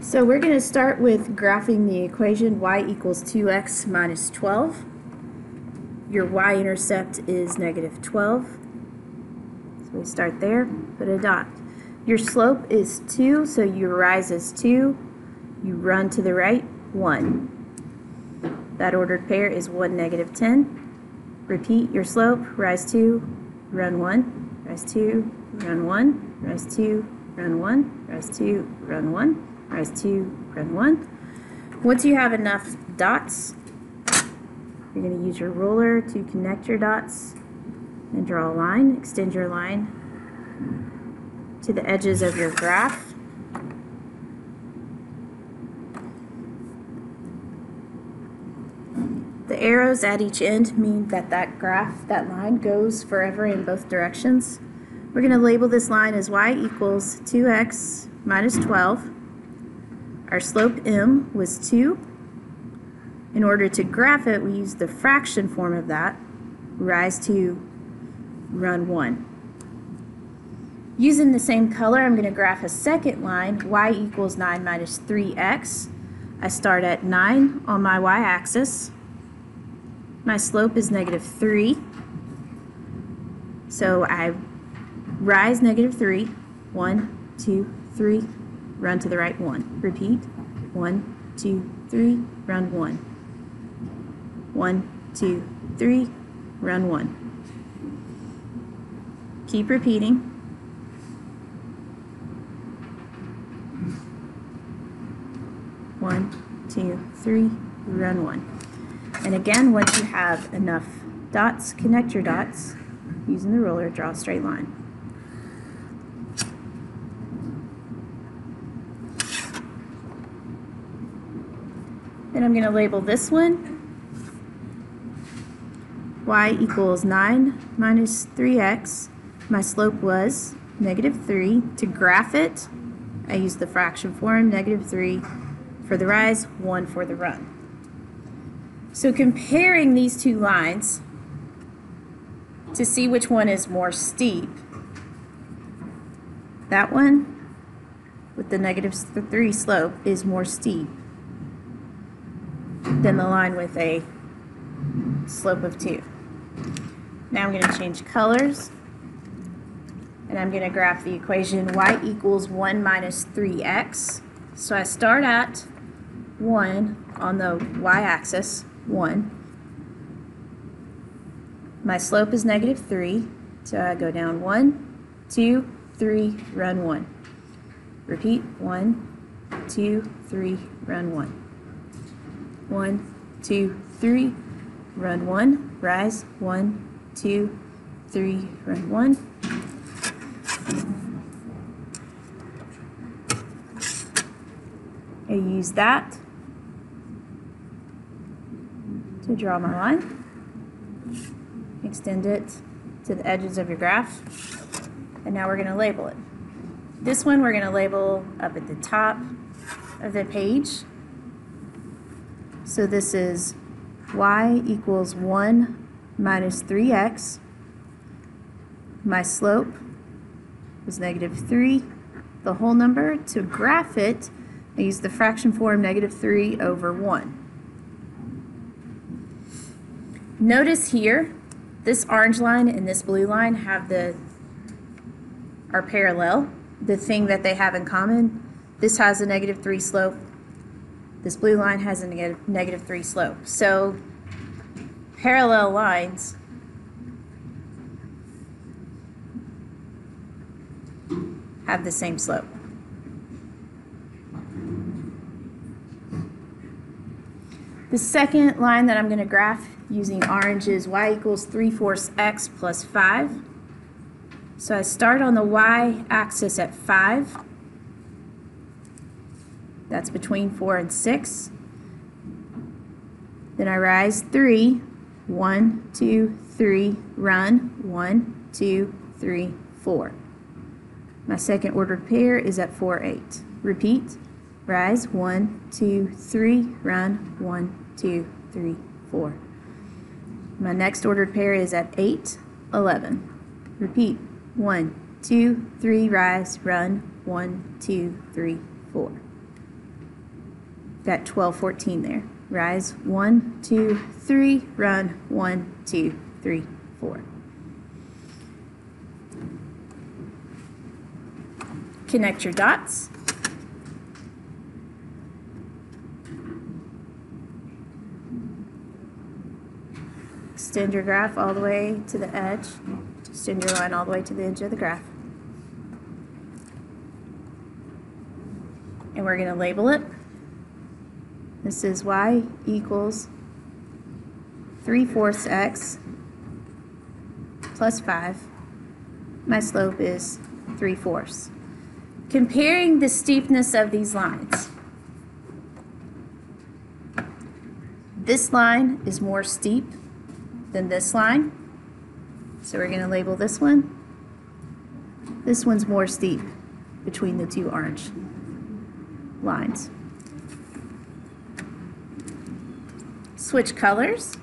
So we're going to start with graphing the equation y equals 2x minus 12. Your y-intercept is negative 12. So we start there, put a dot. Your slope is 2, so your rise is 2. You run to the right, 1. That ordered pair is 1, negative 10. Repeat your slope, rise 2, run 1, rise 2, run 1, rise 2, run 1, rise 2, run 1. Rise 2, run 1. Once you have enough dots, you're going to use your ruler to connect your dots and draw a line. Extend your line to the edges of your graph. The arrows at each end mean that that line goes forever in both directions. We're going to label this line as y equals 2x minus 12. Our slope m was 2. In order to graph it, we use the fraction form of that. Rise 2, run 1. Using the same color, I'm going to graph a second line, y equals 9 minus 3x. I start at 9 on my y-axis. My slope is negative 3. So I rise negative 3. 1, 2, 3. Run to the right, 1. Repeat. 1, 2, 3, run 1. 1, 2, 3, run 1. Keep repeating. 1, 2, 3, run 1. And again, once you have enough dots, connect your dots. Using the ruler, draw a straight line. Then I'm going to label this one y equals 9 minus 3x. My slope was negative 3. To graph it, I use the fraction form, negative 3 for the rise, 1 for the run. So comparing these two lines to see which one is more steep, that one with the negative 3 slope is more steep than the line with a slope of 2. Now I'm going to change colors, and I'm going to graph the equation y equals 1 minus 3x. So I start at 1 on the y-axis, 1. My slope is negative 3, so I go down 1, 2, 3, run 1. Repeat, 1, 2, 3, run 1. 1, 2, 3, run 1, rise, 1, 2, 3, run 1. I use that to draw my line. Extend it to the edges of your graph. And now we're going to label it. This one we're going to label up at the top of the page. So this is y equals 1 minus 3x. My slope was negative 3. The whole number, to graph it, I use the fraction form negative 3 over 1. Notice here, this orange line and this blue line are parallel. The thing that they have in common, this has a negative 3 slope. This blue line has a negative 3 slope. So parallel lines have the same slope. The second line that I'm going to graph using orange is y equals 3/4 x plus 5. So I start on the y-axis at 5. That's between 4 and 6. Then I rise 3. 1, 2, 3, run. 1, 2, 3, 4. My second ordered pair is at 4, 8. Repeat. Rise. 1, 2, 3, run. 1, 2, 3, 4. My next ordered pair is at 8, 11. Repeat. 1, 2, 3, rise, run. 1, 2, 3, 4. Got 12, 14 there. Rise 1, 2, 3, run 1, 2, 3, 4. Connect your dots. Extend your graph all the way to the edge. Extend your line all the way to the edge of the graph. And we're going to label it. This is y equals 3/4 x plus 5. My slope is 3/4. Comparing the steepness of these lines. This line is more steep than this line. So we're going to label this one. This one's more steep between the two orange lines. Switch colors.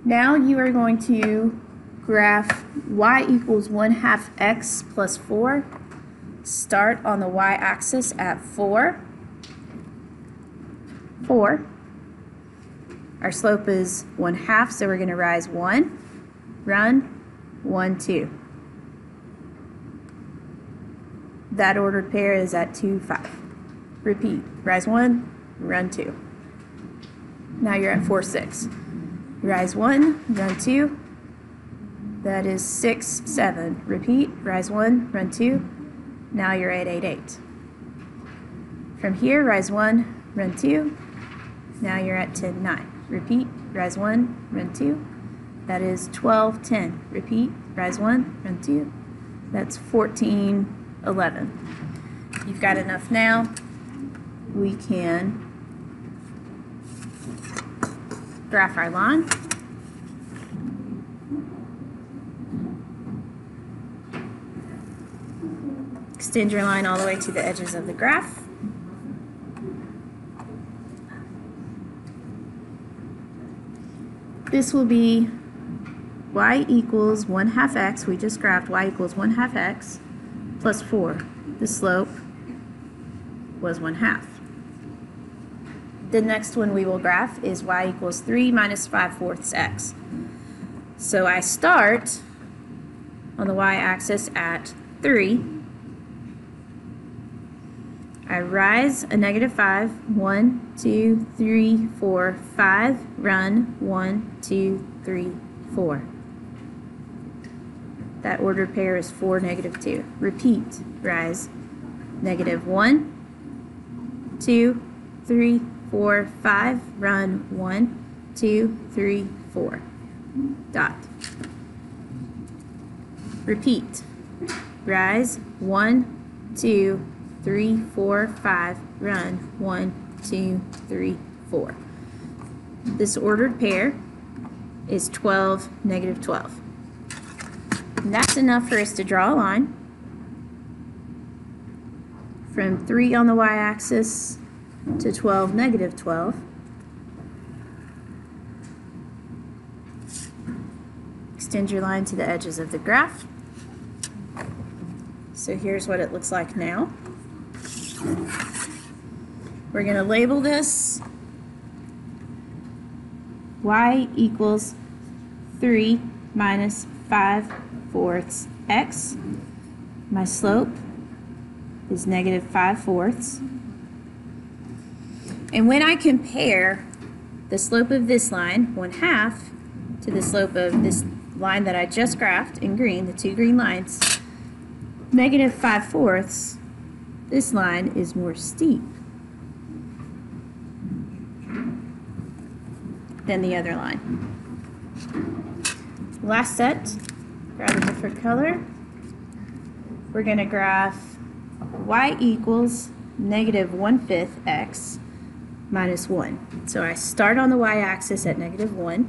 Now you are going to graph y equals 1/2 x plus 4. Start on the y-axis at 4. 4. Our slope is 1/2, so we're going to rise 1, run 1, 2. That ordered pair is at 2, 5. Repeat. Rise 1, run 2. Now you're at 4, 6. Rise 1, run 2. That is 6, 7. Repeat. Rise 1, run 2. Now you're at 8, 8. From here, rise 1, run 2. Now you're at 10, 9. Repeat. Rise 1, run 2. That is 12, 10. Repeat. Rise 1, run 2. That's 14, 11. You've got enough now. We can graph our line. Extend your line all the way to the edges of the graph. This will be y equals 1/2 x. We just graphed y equals 1/2 x plus 4. The slope was 1/2. The next one we will graph is y equals 3 minus 5/4 x. So I start on the y-axis at 3. I rise a -5, 1, 2, 3, 4, 5, run 1, 2, 3, 4. That ordered pair is 4, -2. Repeat. Rise -1, 2, 3, 4, 5, run 1, 2, 3, 4. Dot. Repeat. Rise 1, 2, 3, 4, 5, run 1, 2, 3, 4. This ordered pair is 12, -12. And that's enough for us to draw a line from 3 on the y-axis to 12, -12. Extend your line to the edges of the graph. So here's what it looks like now. We're going to label this y equals 3 minus 5/4 x. My slope is -5/4. And when I compare the slope of this line, 1/2, to the slope of this line that I just graphed in green, the two green lines, -5/4, this line is more steep than the other line. Last set, grab a different color. We're going to graph y equals -1/5 x minus 1. So I start on the y-axis at -1.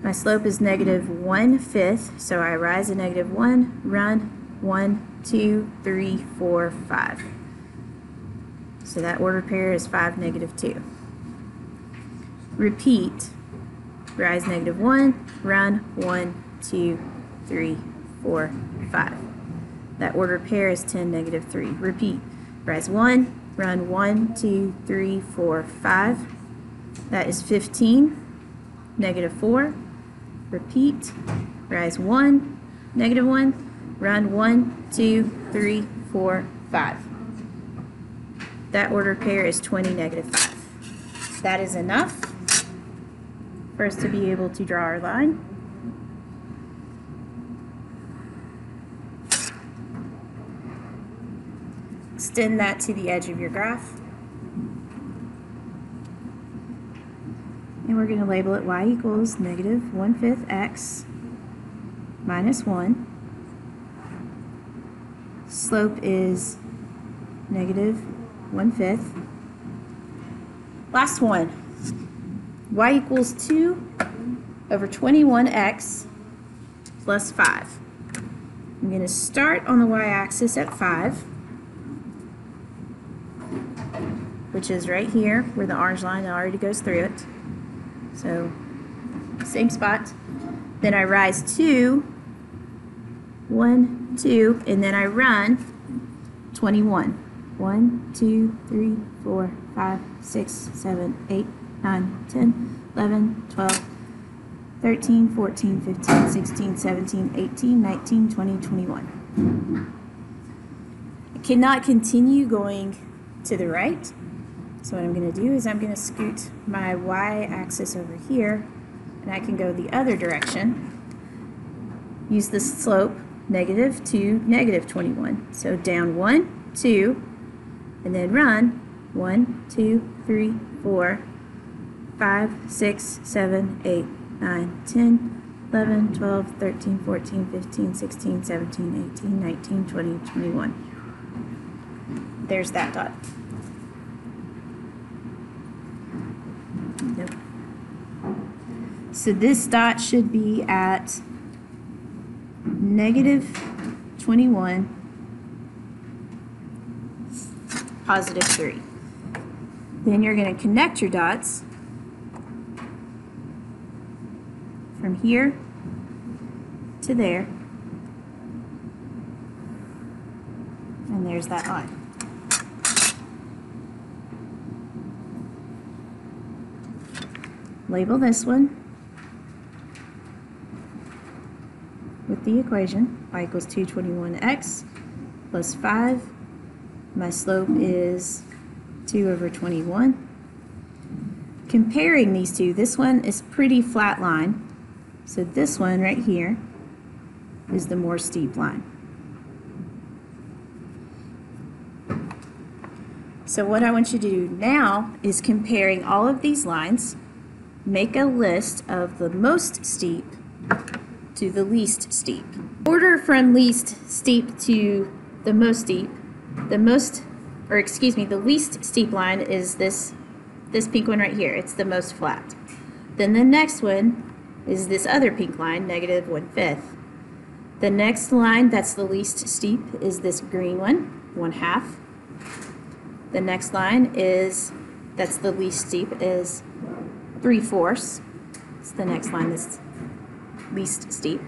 My slope is -1/5, so I rise a -1, run 1, 2, 3, 4, 5. So that ordered pair is 5, -2. Repeat. Rise -1, run 1, 2, 3, 4, 5. That ordered pair is 10, negative 3. Repeat. Rise 1, run 1, 2, 3, 4, 5. That is 15, negative 4. Repeat. Rise 1, negative 1, run 1, 2, 3, 4, 5. That ordered pair is 20, negative 5. That is enough for us to be able to draw our line. Extend that to the edge of your graph. And we're going to label it y equals negative 1/5 x minus 1. Slope is negative 1/5. Last one. Y equals 2 over 21x plus 5. I'm going to start on the y-axis at 5, which is right here where the orange line already goes through it. So, same spot. Then I rise 2, 1, 2, and then I run 21. 1, 2, 3, 4, 5, 6, 7, 8, 9, 10, 11, 12, 13, 14, 15, 16, 17, 18, 19, 20, 21. I cannot continue going to the right. So what I'm going to do is I'm going to scoot my y-axis over here, and I can go the other direction. Use the slope negative to negative 21. So down 1, 2, and then run 1, 2, 3, 4, 5, 6, 7, 8, 9, 10, 11, 12, 13, 14, 15, 16, 17, 18, 19, 20, 21. There's that dot. Nope. So this dot should be at negative 21, positive 3. Then you're going to connect your dots from here to there, and there's that line. Label this one with the equation y equals 221x plus 5. My slope is 2 over 21. Comparing these two, this one is pretty flat line, so this one right here is the more steep line. So what I want you to do now is comparing all of these lines. Make a list of the most steep to the least steep. Order from least steep to the most steep. The least steep line is this pink one right here. It's the most flat. Then the next one is this other pink line, negative 1/5. The next line that's the least steep is this green one, 1/2. The next line that's the least steep is 3/4. It's the next line that's least steep.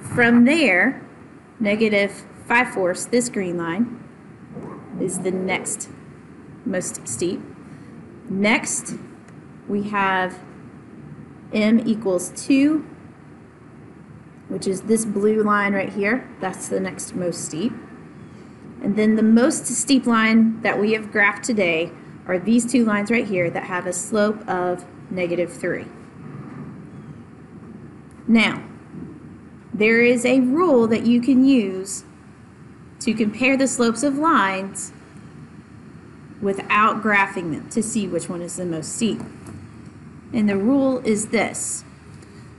From there, negative 5/4, this green line, is the next most steep. Next, we have m equals 2, which is this blue line right here. That's the next most steep. And then the most steep line that we have graphed today are these two lines right here that have a slope of negative 3. Now, there is a rule that you can use to compare the slopes of lines without graphing them to see which one is the most steep. And the rule is this: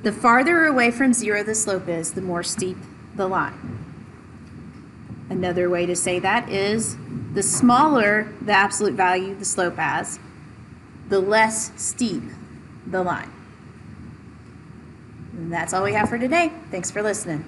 the farther away from 0 the slope is, the more steep the line. Another way to say that is the smaller the absolute value the slope has, the less steep the line. And that's all we have for today. Thanks for listening.